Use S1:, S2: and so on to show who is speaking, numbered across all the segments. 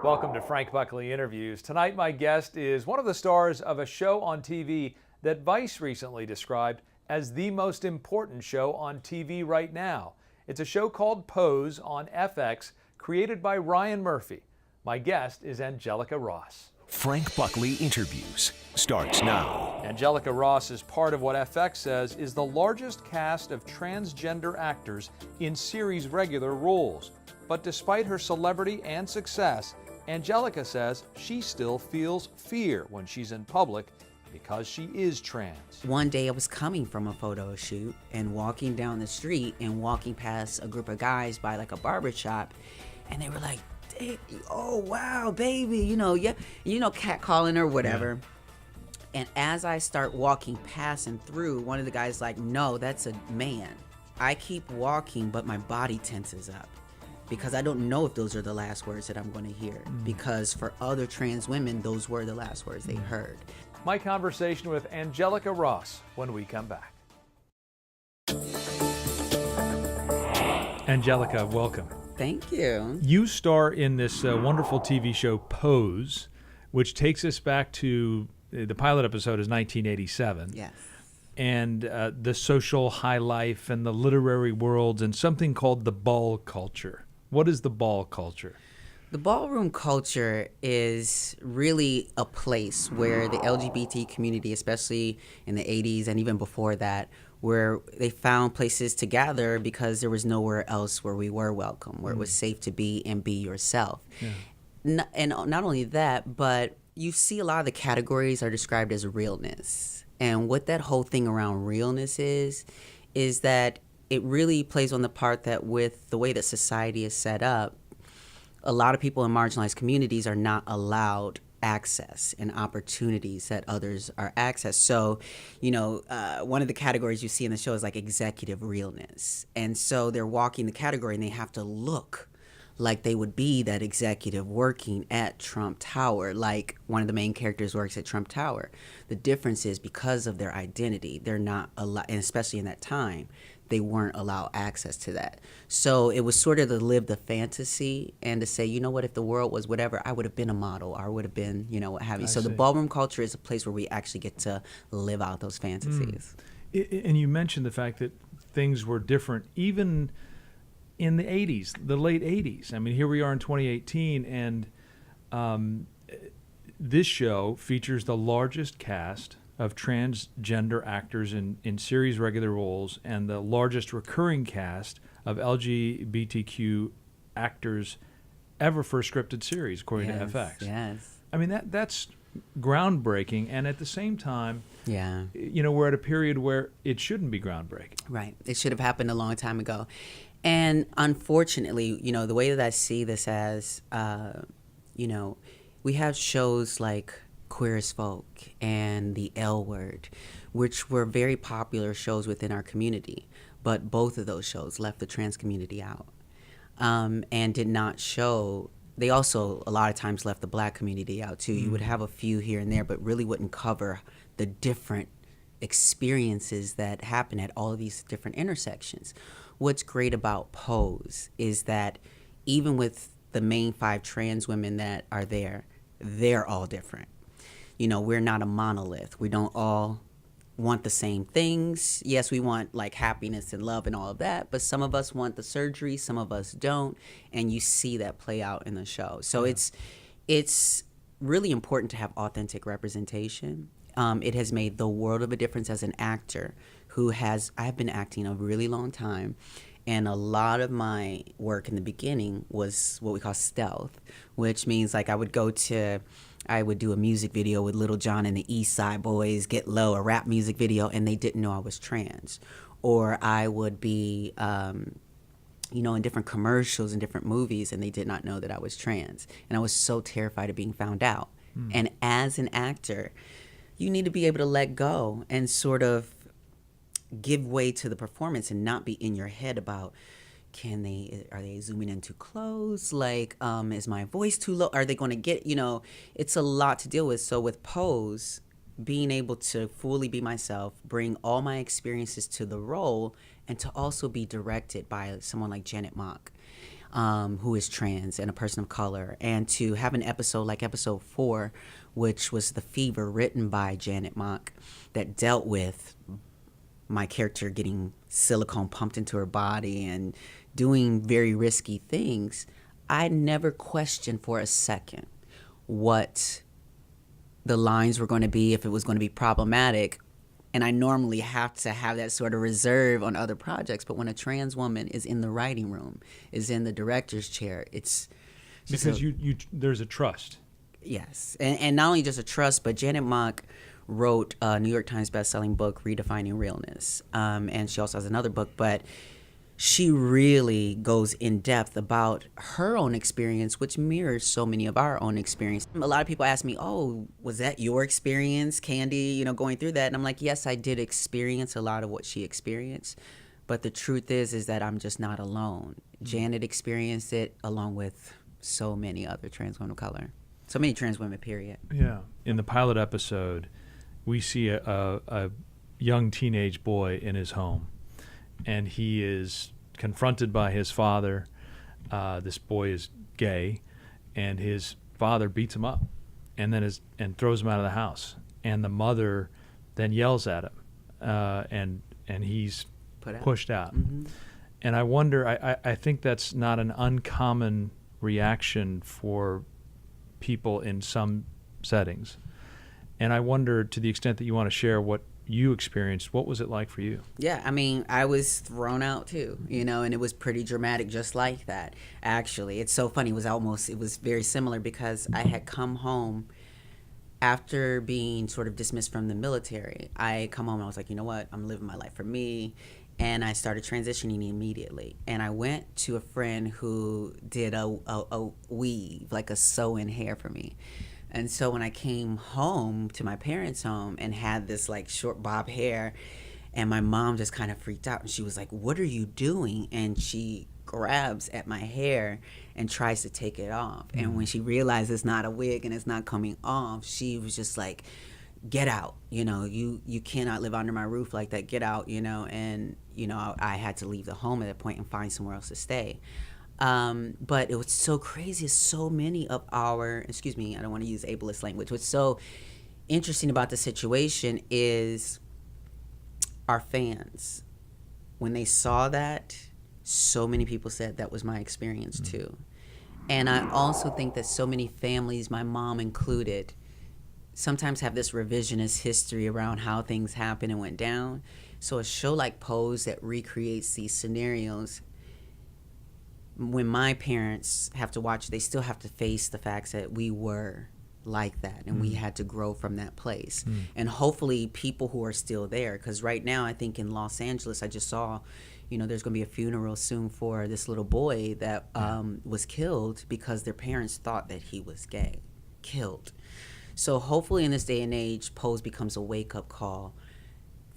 S1: Welcome to Frank Buckley Interviews. Tonight, my guest is one of the stars of a show on TV that Vice recently described as the most important show on TV right now. It's a show called Pose on FX, created by Ryan Murphy. My guest is Angelica Ross.
S2: Frank Buckley Interviews starts now.
S1: Angelica Ross is part of what FX says is the largest cast of transgender actors in series regular roles. But despite her celebrity and success, Angelica says she still feels fear when she's in public because she is trans.
S3: One day I was coming from a photo shoot and walking down the street and walking past a group of guys by like a barber shop, and they were like, hey, oh wow, baby, catcalling or whatever. Yeah. And as I start walking past and through, one of the guys like, no, that's a man. I keep walking, but my body tenses up, because I don't know if those are the last words that I'm going to hear. Because for other trans women, those were the last words they heard.
S1: My conversation with Angelica Ross when we come back. Angelica, welcome.
S3: Thank you.
S1: You star in this wonderful TV show Pose, which takes us back to the pilot episode is 1987.
S3: Yes.
S1: And the social high life and the literary worlds and something called the ball culture. What is the ball culture?
S3: The ballroom culture is really a place where the LGBT community, especially in the 80s and even before that, where they found places to gather because there was nowhere else where we were welcome, where it was safe to be and be yourself. Yeah. And not only that, but you see a lot of the categories are described as realness. And what that whole thing around realness is that it really plays on the part that with the way that society is set up, a lot of people in marginalized communities are not allowed access and opportunities that others are accessed. So, one of the categories you see in the show is like executive realness. And so they're walking the category and they have to look like they would be that executive working at Trump Tower, like one of the main characters works at Trump Tower. The difference is because of their identity, they're not allowed, and especially in that time, they weren't allowed access to that. So it was sort of to live the fantasy and to say, you know what, if the world was whatever, I would have been a model, or I would have been, what have you. So the ballroom culture is a place where we actually get to live out those fantasies.
S1: And you mentioned the fact that things were different even in the 80s, the late 80s. I mean, here we are in 2018, and this show features the largest cast of transgender actors in series regular roles and the largest recurring cast of LGBTQ actors ever for a scripted series, according to FX.
S3: Yes.
S1: I mean, that's groundbreaking, and at the same time,
S3: yeah,
S1: we're at a period where it shouldn't be groundbreaking.
S3: Right. It should have happened a long time ago. And unfortunately, the way that I see this as, we have shows like Queer as Folk and The L Word, which were very popular shows within our community, but both of those shows left the trans community out, and did not show. They also a lot of times left the Black community out too. You would have a few here and there, but really wouldn't cover the different experiences that happen at all of these different intersections. What's great about Pose is that even with the main 5 trans women that are there, they're all different. We're not a monolith. We don't all want the same things. Yes, we want like happiness and love and all of that, but some of us want the surgery, some of us don't, and you see that play out in the show. So it's really important to have authentic representation. It has made the world of a difference as an actor I've been acting a really long time, and a lot of my work in the beginning was what we call stealth, which means like I would do a music video with Little John and the East Side Boys, Get Low, a rap music video, and they didn't know I was trans. Or I would be, in different commercials and different movies, and they did not know that I was trans. And I was so terrified of being found out. And as an actor, you need to be able to let go and sort of give way to the performance and not be in your head about, are they zooming in too close? Like, is my voice too low? Are they going to get, it's a lot to deal with. So with Pose, being able to fully be myself, bring all my experiences to the role, and to also be directed by someone like Janet Mock. who is trans and a person of color, and to have an episode like episode 4, which was The Fever, written by Janet Mock, that dealt with my character getting silicone pumped into her body and doing very risky things. I never questioned for a second what the lines were going to be, if it was going to be problematic. And I normally have to have that sort of reserve on other projects. But when a trans woman is in the writing room, is in the director's chair, it's just
S1: because there's a trust.
S3: Yes. And not only just a trust, but Janet Mock wrote a New York Times bestselling book, Redefining Realness. And she also has another book, but she really goes in depth about her own experience, which mirrors so many of our own experience. A lot of people ask me, oh, was that your experience, Candy, going through that? And I'm like, yes, I did experience a lot of what she experienced. But the truth is that I'm just not alone. Janet experienced it along with so many other trans women of color. So many trans women, period.
S1: Yeah. In the pilot episode, we see a young teenage boy in his home, and he is confronted by his father. This boy is gay, and his father beats him up and throws him out of the house. And the mother then yells at him, and he's pushed out. Mm-hmm. And I wonder, I think that's not an uncommon reaction for people in some settings. And I wonder, to the extent that you want to share what you experienced, what was it like for you?
S3: Yeah, I mean, I was thrown out too, and it was pretty dramatic just like that, actually. It's so funny. It was very similar because I had come home after being sort of dismissed from the military. I come home and I was like, you know what? I'm living my life for me. And I started transitioning immediately. And I went to a friend who did a weave, like a sew-in hair for me. And so when I came home to my parents' home and had this like short bob hair, and my mom just kind of freaked out, and she was like, what are you doing? And she grabs at my hair and tries to take it off. Mm-hmm. And when she realized it's not a wig and it's not coming off, she was just like, get out, you cannot live under my roof like that, get out, and, I had to leave the home at that point and find somewhere else to stay. But it was so crazy. So many of our, I don't want to use ableist language. What's so interesting about the situation is our fans. When they saw that, so many people said that was my experience too. And I also think that so many families, my mom included, sometimes have this revisionist history around how things happened and went down. So a show like Pose that recreates these scenarios, when my parents have to watch, they still have to face the facts that we were like that, and we had to grow from that place. And hopefully people who are still there, because right now I think in Los Angeles, I just saw, there's going to be a funeral soon for this little boy that was killed because their parents thought that he was gay, killed. So hopefully in this day and age, Pose becomes a wake-up call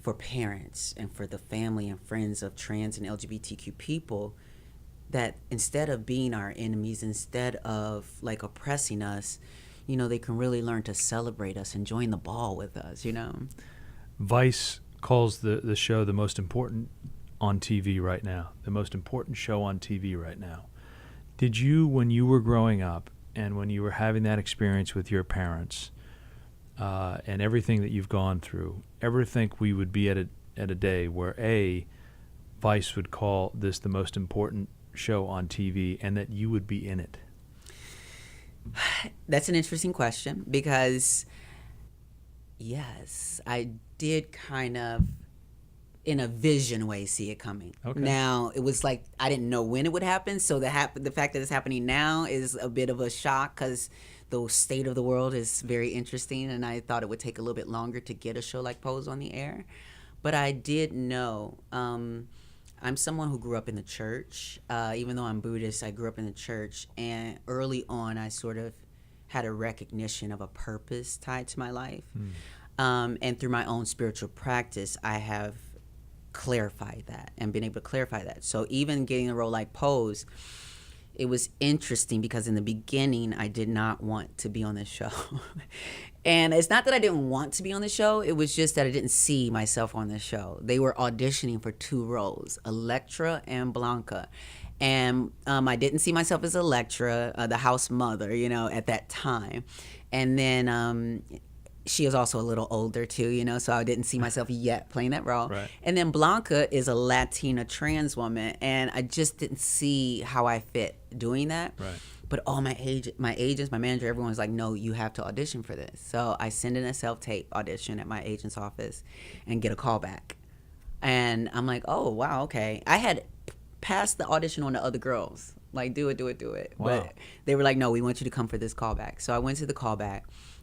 S3: for parents and for the family and friends of trans and LGBTQ people, that instead of being our enemies, instead of like oppressing us, they can really learn to celebrate us and join the ball with us,
S1: Vice calls the show the most important on TV right now, the most important show on TV right now. Did you, when you were growing up and when you were having that experience with your parents and everything that you've gone through, ever think we would be at a day where Vice would call this the most important show on TV and that you would be in it?
S3: That's an interesting question, because yes, I did kind of in a vision way see it coming. Okay. Now it was like I didn't know when it would happen, so the fact that it's happening now is a bit of a shock, because the state of the world is very interesting, and I thought it would take a little bit longer to get a show like Pose on the air. But I did know. I'm someone who grew up in the church. Even though I'm Buddhist, I grew up in the church. And early on, I sort of had a recognition of a purpose tied to my life. And through my own spiritual practice, I have clarified that and been able to clarify that. So even getting a role like Pose, it was interesting because in the beginning, I did not want to be on this show. And it's not that I didn't want to be on the show. It was just that I didn't see myself on the show. They were auditioning for 2 roles, Electra and Blanca. And I didn't see myself as Electra, the house mother, you know, at that time. And then she is also a little older too, you know, so I didn't see myself yet playing that role.
S1: Right.
S3: And then Blanca is a Latina trans woman, and I just didn't see how I fit doing that.
S1: Right.
S3: But all my agents, my manager, everyone was like, no, you have to audition for this. So I send in a self-tape audition at my agent's office and get a call back. And I'm like, oh, wow, okay. I had passed the audition on to other girls. Like, do it.
S1: Wow.
S3: But they were like, no, we want you to come for this callback. So I went to the callback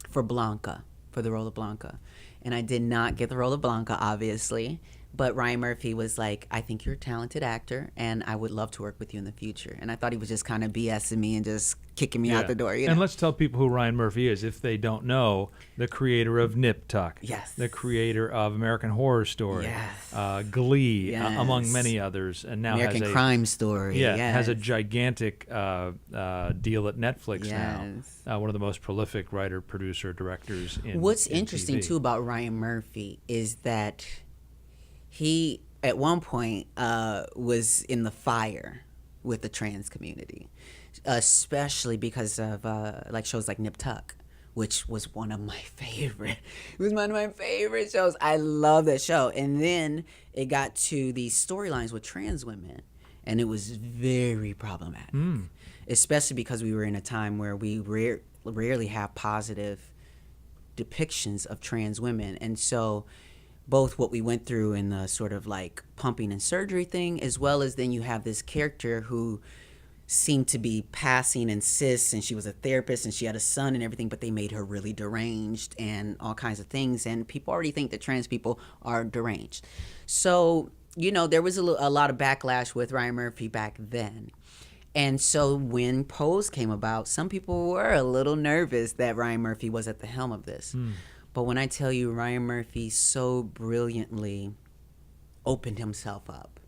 S3: for Blanca, for the role of Blanca. And I did not get the role of Blanca, obviously. But Ryan Murphy was like, I think you're a talented actor, and I would love to work with you in the future. And I thought he was just kind of BSing me and just kicking me out the door. You know?
S1: And let's tell people who Ryan Murphy is, if they don't know. The creator of Nip Tuck.
S3: Yes.
S1: The creator of American Horror Story.
S3: Yes.
S1: Glee,
S3: Yes.
S1: among many others. And now
S3: American
S1: has a
S3: Crime Story.
S1: Yeah,
S3: yes.
S1: has a gigantic deal at Netflix
S3: Yes.
S1: now. One of the most prolific writer, producer, directors in
S3: What's
S1: in
S3: interesting,
S1: TV.
S3: too, about Ryan Murphy is that he, at one point, was in the fire with the trans community, especially because of like shows like Nip Tuck, which was one of my favorite. It was one of my favorite shows. I love that show. And then it got to these storylines with trans women, and it was very problematic, especially because we were in a time where we rarely have positive depictions of trans women. And so both what we went through in the sort of like pumping and surgery thing, as well as then you have this character who seemed to be passing and cis, and she was a therapist and she had a son and everything, but they made her really deranged and all kinds of things. And people already think that trans people are deranged. So, you know, there was a lot of backlash with Ryan Murphy back then. And so when Pose came about, some people were a little nervous that Ryan Murphy was at the helm of this. But when I tell you, Ryan Murphy so brilliantly opened himself up,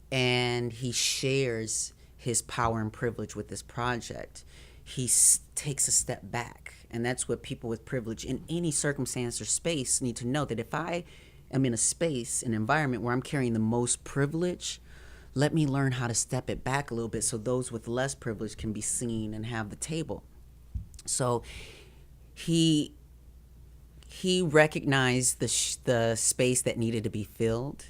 S3: and he shares his power and privilege with this project, he takes a step back. And that's what people with privilege in any circumstance or space need to know, that if I am in a space, an environment where I'm carrying the most privilege, let me learn how to step it back a little bit so those with less privilege can be seen and have the table. So he recognized the space that needed to be filled,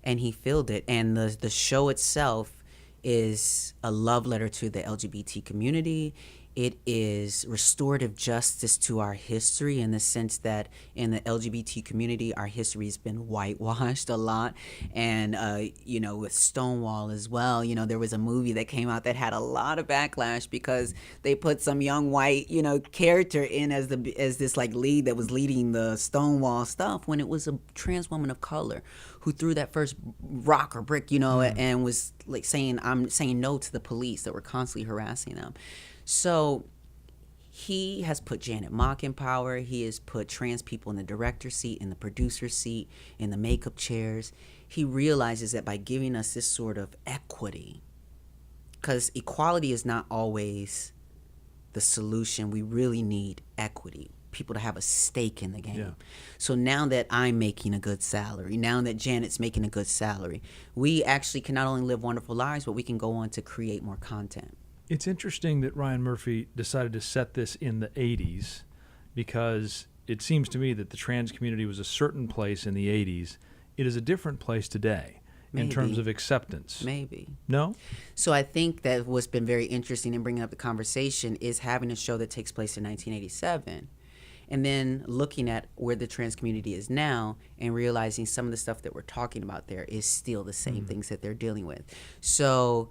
S3: and he filled it. And the show itself is a love letter to the LGBT community. It is restorative justice to our history, in the sense that in the LGBT community, our history has been whitewashed a lot. And, you know, with Stonewall as well, you know, there was a movie that came out that had a lot of backlash because they put some young white, you know, character in as this like lead that was leading the Stonewall stuff, when it was a trans woman of color who threw that first rock or brick, you know, and was like saying, I'm saying no to the police that were constantly harassing them. So he has put Janet Mock in power. He has put trans people in the director's seat, in the producer's seat, in the makeup chairs. He realizes that by giving us this sort of equity, because equality is not always the solution. We really need equity, people to have a stake in the game.
S1: Yeah.
S3: So now that I'm making a good salary, now that Janet's making a good salary, we actually can not only live wonderful lives, but we can go on to create more content.
S1: It's interesting that Ryan Murphy decided to set this in the 80s, because it seems to me that the trans community was a certain place in the 80s. It is a different place today in terms of acceptance.
S3: Maybe.
S1: No?
S3: So I think that what's been very interesting in bringing up the conversation is having a show that takes place in 1987, and then looking at where the trans community is now and realizing some of the stuff that we're talking about there is still the same things that they're dealing with. So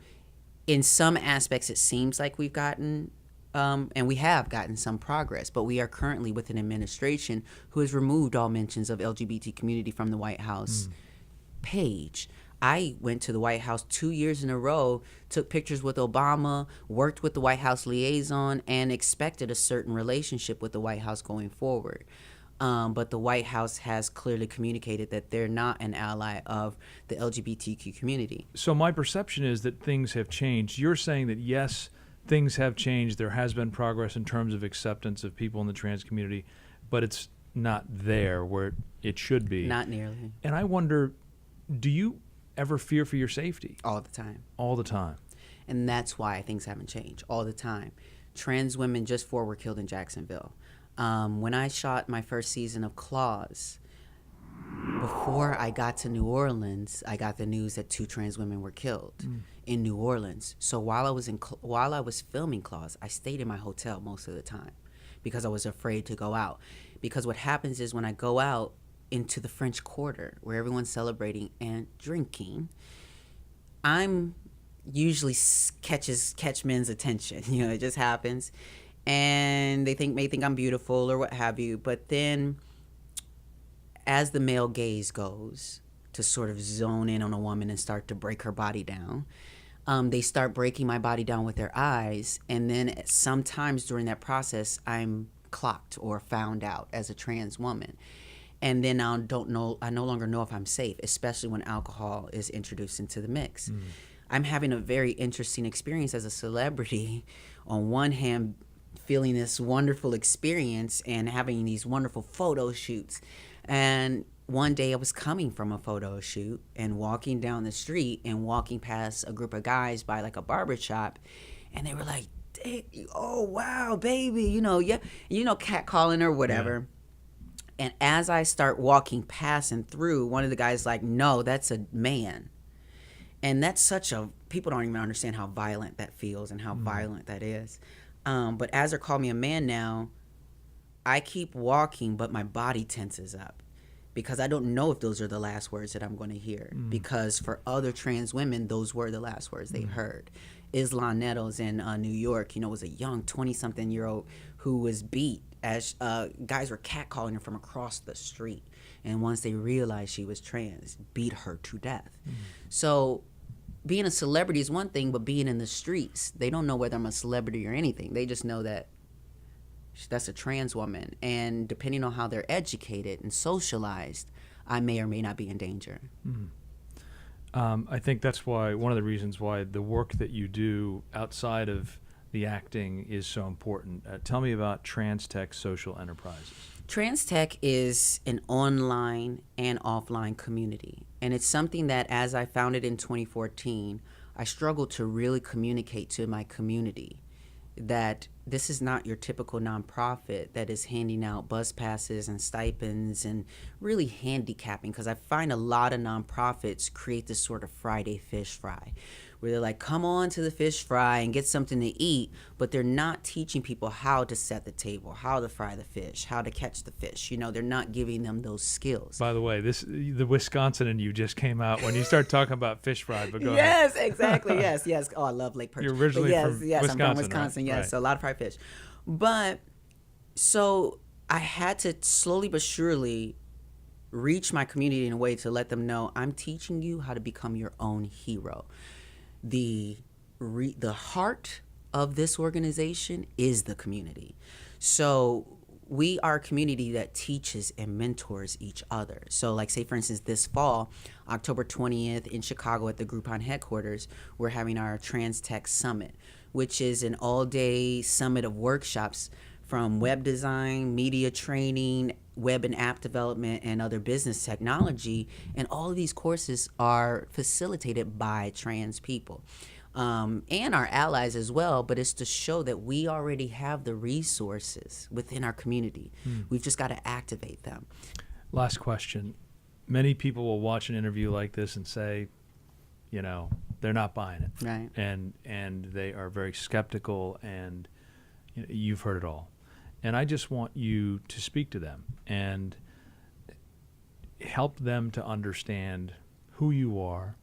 S3: in some aspects, it seems like we've gotten, and we have gotten some progress, but we are currently with an administration who has removed all mentions of LGBT community from the White House page. I went to the White House 2 years in a row, took pictures with Obama, worked with the White House liaison, and expected a certain relationship with the White House going forward. But the White House has clearly communicated that they're not an ally of the LGBTQ community.
S1: So my perception is that things have changed. You're saying that, yes, things have changed. There has been progress in terms of acceptance of people in the trans community, but it's not there where it should be.
S3: Not nearly.
S1: And I wonder, do you ever fear for your safety?
S3: All the time.
S1: All the time.
S3: And that's why things haven't changed all the time. Trans women, just 4 were killed in Jacksonville. When I shot my first season of Claws, before I got to New Orleans, I got the news that 2 trans women were killed in New Orleans. So while I was filming Claws, I stayed in my hotel most of the time because I was afraid to go out. Because what happens is when I go out into the French Quarter, where everyone's celebrating and drinking, I'm usually catch men's attention. You know, it just happens, and they may think I'm beautiful or what have you. But then, as the male gaze goes to sort of zone in on a woman and start to break her body down, they start breaking my body down with their eyes, and then sometimes during that process, I'm clocked or found out as a trans woman. And then I no longer know if I'm safe, especially when alcohol is introduced into the mix. I'm having a very interesting experience as a celebrity. On one hand, feeling this wonderful experience and having these wonderful photo shoots. And one day I was coming from a photo shoot and walking down the street and walking past a group of guys by like a barber shop, and they were like, "Oh wow, baby," catcalling or whatever. Yeah. And as I start walking past and through, one of the guys like, "No, that's a man." And that's people don't even understand how violent that feels and how violent that is. But as they're calling me a man now, I keep walking, but my body tenses up because I don't know if those are the last words that I'm going to hear. Because for other trans women, those were the last words they heard. Isla Nettles in New York, was a young 20-something-year-old who was beat as guys were catcalling her from across the street. And once they realized she was trans, beat her to death. So being a celebrity is one thing, but being in the streets, they don't know whether I'm a celebrity or anything. They just know that that's a trans woman. And depending on how they're educated and socialized, I may or may not be in danger.
S1: I think that's why one of the reasons why the work that you do outside of the acting is so important. Tell me about Trans Tech Social Enterprises.
S3: Trans Tech is an online and offline community. And it's something that, as I founded in 2014, I struggled to really communicate to my community that this is not your typical nonprofit that is handing out bus passes and stipends and really handicapping, because I find a lot of nonprofits create this sort of Friday fish fry where they're like, come on to the fish fry and get something to eat, but they're not teaching people how to set the table, how to fry the fish, how to catch the fish. They're not giving them those skills.
S1: By the way, the Wisconsin in you just came out when you start talking about fish fry, but go
S3: yes,
S1: ahead.
S3: Exactly, yes. Oh, I love Lake Perch.
S1: You're originally from Wisconsin,
S3: I'm from Wisconsin,
S1: right?
S3: Yes, right. So a lot of fried fish. But, so I had to slowly but surely reach my community in a way to let them know I'm teaching you how to become your own hero. The heart of this organization is the community. So we are a community that teaches and mentors each other. So like, say for instance, this fall, October 20th in Chicago at the Groupon headquarters, we're having our Trans Tech Summit, which is an all-day summit of workshops from web design, media training, web and app development, and other business technology. And all of these courses are facilitated by trans people and our allies as well. But it's to show that we already have the resources within our community. We've just got to activate them.
S1: Last question. Many people will watch an interview like this and say, they're not buying it.
S3: Right.
S1: And they are very skeptical, and you've heard it all. And I just want you to speak to them and help them to understand who you are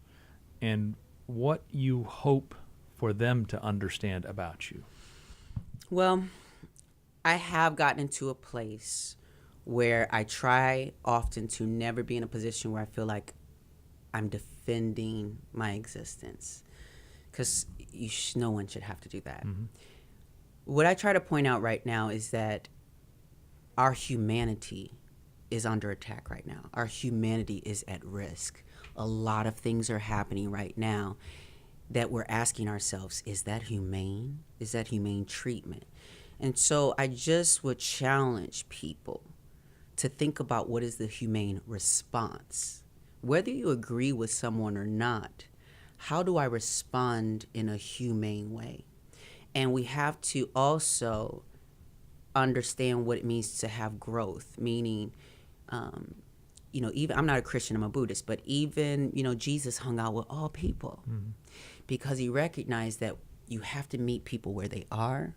S1: and what you hope for them to understand about you.
S3: Well, I have gotten into a place where I try often to never be in a position where I feel like I'm defending my existence, because no one should have to do that. What I try to point out right now is that our humanity is under attack right now. Our humanity is at risk. A lot of things are happening right now that we're asking ourselves, is that humane? Is that humane treatment? And so I just would challenge people to think about what is the humane response. Whether you agree with someone or not, how do I respond in a humane way? And we have to also understand what it means to have growth, meaning, even I'm not a Christian, I'm a Buddhist, but even, Jesus hung out with all people because he recognized that you have to meet people where they are,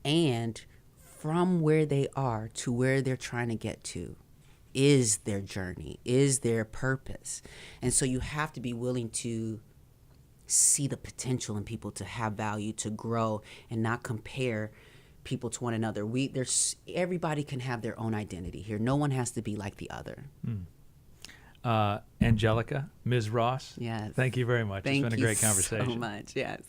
S3: and from where they are to where they're trying to get to is their journey, is their purpose. And so you have to be willing to see the potential in people, to have value, to grow, and not compare people to one another. Everybody can have their own identity here. No one has to be like the other.
S1: Angelica, Ms. Ross,
S3: yes,
S1: thank you very much. It's been a great conversation.
S3: So much. Yes.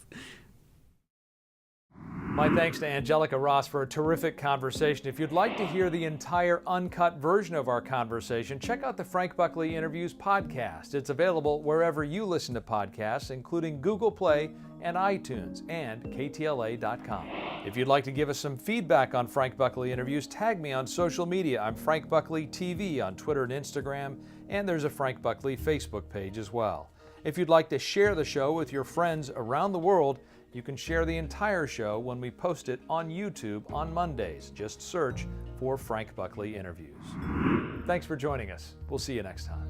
S1: My thanks to Angelica Ross for a terrific conversation. If you'd like to hear the entire uncut version of our conversation, check out the Frank Buckley Interviews podcast. It's available wherever you listen to podcasts, including Google Play and iTunes and KTLA.com. If you'd like to give us some feedback on Frank Buckley Interviews, tag me on social media. I'm Frank Buckley TV on Twitter and Instagram, and there's a Frank Buckley Facebook page as well. If you'd like to share the show with your friends around the world, you can share the entire show when we post it on YouTube on Mondays. Just search for Frank Buckley Interviews. Thanks for joining us. We'll see you next time.